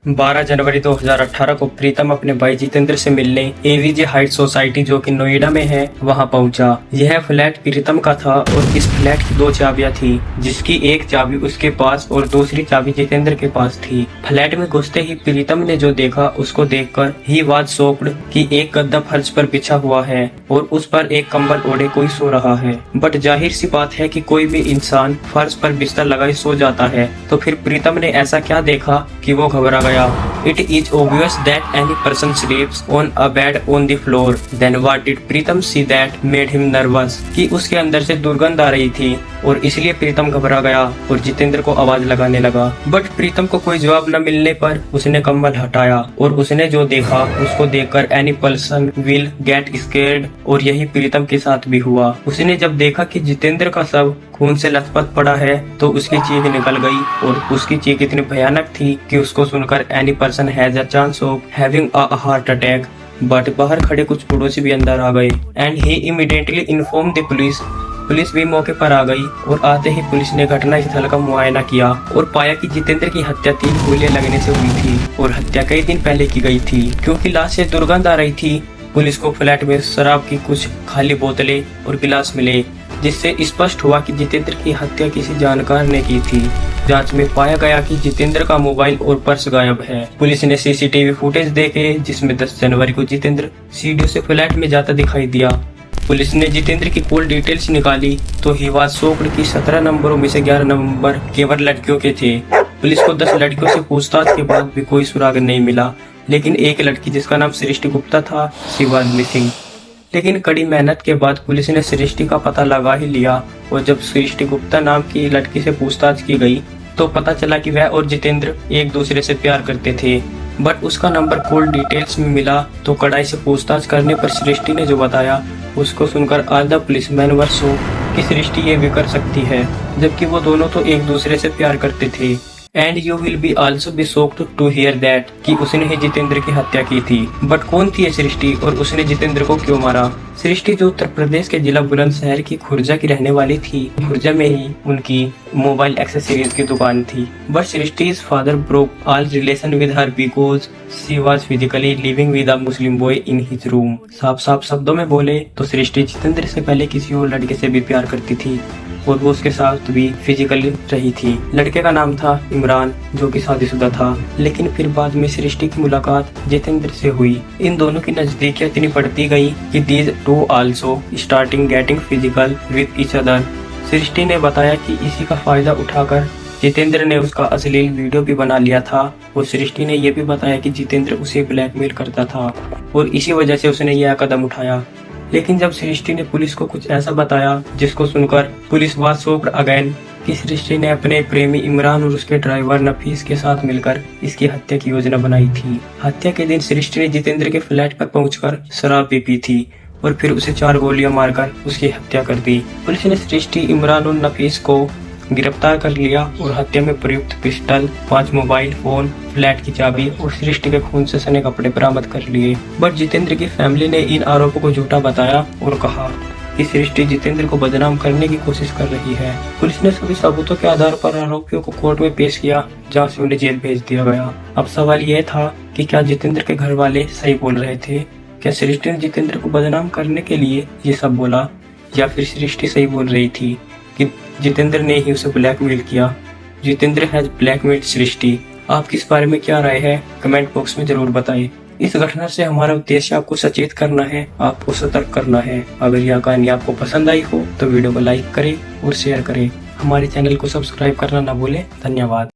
12 जनवरी 2018 को प्रीतम अपने भाई जितेंद्र से मिलने एवीजे हाइट सोसाइटी जो कि नोएडा में है वहां पहुंचा। यह फ्लैट प्रीतम का था और इस फ्लैट की 2 चाबियां थी, जिसकी एक चाबी उसके पास और दूसरी चाबी जितेंद्र के पास थी। फ्लैट में घुसते ही प्रीतम ने जो देखा उसको देखकर ही वाज शॉक्ड कि एक गद्दा फर्श पर बिछा हुआ है और उस पर एक कंबल ओढ़े कोई सो रहा है। बट जाहिर सी बात है कि कोई भी इंसान फर्श पर बिस्तर लगाए सो जाता है, तो फिर प्रीतम ने ऐसा क्या देखा कि वो घबरा गया। It is obvious that any person sleeps on a bed on the floor. Then what did Pritam see that made him nervous? कि उसके अंदर से दुर्गंध आ रही थी और इसलिए प्रीतम घबरा गया और जितेंद्र को आवाज लगाने लगा। बट प्रीतम को कोई जवाब न मिलने पर उसने कंबल हटाया और उसने जो देखा उसको देखकर any person will get scared, और यही प्रीतम के साथ भी हुआ। उसने जब देखा कि जितेंद्र का शव खून से लथपथ पड़ा है तो उसकी चीख निकल गई और उसकी चीख इतनी भयानक थी कि उसको सुनकर any person has a chance of having a heart attack. But बाहर खड़े कुछ पड़ोसी भी अंदर आ गए and he immediately inform the police. Police भी मौके पर आ गई और आते ही पुलिस ने घटना स्थल का मुआयना किया और पाया कि जितेंद्र की हत्या 3 गोलियां लगने से हुई थी और हत्या कई दिन पहले की गई थी। क्योंकि लाश से दुर्गंध आ रही थी, पुलिस को फ्लैट में शराब की कुछ खाली बोतलें और गिलास मिले, जिससे स्पष्ट हुआ कि जितेंद्र की हत्या किसी जानकार ने की थी। जांच में पाया गया कि जितेंद्र का मोबाइल और पर्स गायब है। पुलिस ने सीसीटीवी फुटेज देखे जिसमें 10 जनवरी को जितेंद्र सीढ़ियों से फ्लैट में जाता दिखाई दिया। पुलिस ने जितेंद्र की कॉल डिटेल्स निकाली तो ही वाज शॉक्ड कि 17 नंबरों में से 11 नंबर केवल लड़कियों के थे। पुलिस को 10 लड़कियों से पूछताछ के बाद भी कोई सुराग नहीं मिला, लेकिन एक लड़की जिसका नाम सृष्टि गुप्ता था, शी वाज मिसिंग। लेकिन कड़ी मेहनत के बाद पुलिस ने सृष्टि का पता लगा ही लिया और जब सृष्टि गुप्ता नाम की लड़की से पूछताछ की गई तो पता चला कि वह और जितेंद्र एक दूसरे से प्यार करते थे। बट उसका नंबर कॉल डिटेल्स में मिला तो कड़ाई से पूछताछ करने पर सृष्टि ने जो बताया उसको सुनकर आधा पुलिसमैन वर शॉक्ड कि सृष्टि ये भी कर सकती है, जबकि वो दोनों तो एक दूसरे से प्यार करते थे। And you will be also be shocked to hear that कि उसने ही जितेंद्र की हत्या की थी। बट कौन थी ये सृष्टि और उसने जितेंद्र को क्यों मारा? सृष्टि जो उत्तर प्रदेश के जिला बुलंदशहर की खुर्जा की रहने वाली थी, खुर्जा में ही उनकी मोबाइल एक्सेसरीज की दुकान थी। बट सृष्टि's father broke all relation with her because she was physically living with a Muslim boy in his room. साफ साफ शब्दों में बोले तो सृष्टि जितेंद्र से पहले किसी और लड़के से भी प्यार करती थी और वो उसके साथ भी फिजिकली रही थी। लड़के का नाम था इमरान जो कि शादीशुदा था, लेकिन फिर बाद में सृष्टि की मुलाकात जितेंद्र से हुई। इन दोनों की नजदीकियां इतनी बढ़ती गई कि these two also starting getting physical with each other. Srishti ने बताया कि इसी का फायदा उठाकर जितेंद्र ने उसका अश्लील वीडियो भी बना लिया था और सृष्टि ने यह भी बताया कि जितेंद्र उसे ब्लैकमेल करता था और इसी वजह से उसने यह कदम उठाया। लेकिन जब सृष्टि ने पुलिस को कुछ ऐसा बताया जिसको सुनकर पुलिस वाज शॉक्ड अगेन कि सृष्टि ने अपने प्रेमी इमरान और उसके ड्राइवर नफीस के साथ मिलकर इसकी हत्या की योजना बनाई थी। हत्या के दिन सृष्टि ने जितेंद्र के फ्लैट पर पहुंचकर शराब भी पी थी और फिर उसे 4 गोलियां मारकर उसकी हत्या कर दी। पुलिस ने सृष्टि, इमरान और नफीस को गिरफ्तार कर लिया और हत्या में प्रयुक्त पिस्टल, 5 मोबाइल फोन, फ्लैट की चाबी और सृष्टि के खून से सने कपड़े बरामद कर लिए। बट जितेंद्र की फैमिली ने इन आरोपों को झूठा बताया और कहा कि सृष्टि जितेंद्र को बदनाम करने की कोशिश कर रही है। पुलिस ने सभी सबूतों के आधार पर आरोपियों को कोर्ट में पेश किया, जहां से उन्हें जेल भेज दिया गया। अब सवाल यह था कि क्या जितेंद्र के घर वाले सही बोल रहे थे? क्या सृष्टि ने जितेंद्र को बदनाम करने के लिए ये सब बोला, या फिर सृष्टि सही बोल रही थी कि जितेंद्र ने ही उसे ब्लैकमेल किया? जितेंद्र हैज ब्लैकमेल सृष्टि। आपकी इस बारे में क्या राय है? कमेंट बॉक्स में जरूर बताएं। इस घटना से हमारा उद्देश्य आपको सचेत करना है, आपको सतर्क करना है। अगर यह कहानी आपको पसंद आई हो तो वीडियो को लाइक करें और शेयर करें। हमारे चैनल को सब्सक्राइब करना ना भूलें। धन्यवाद।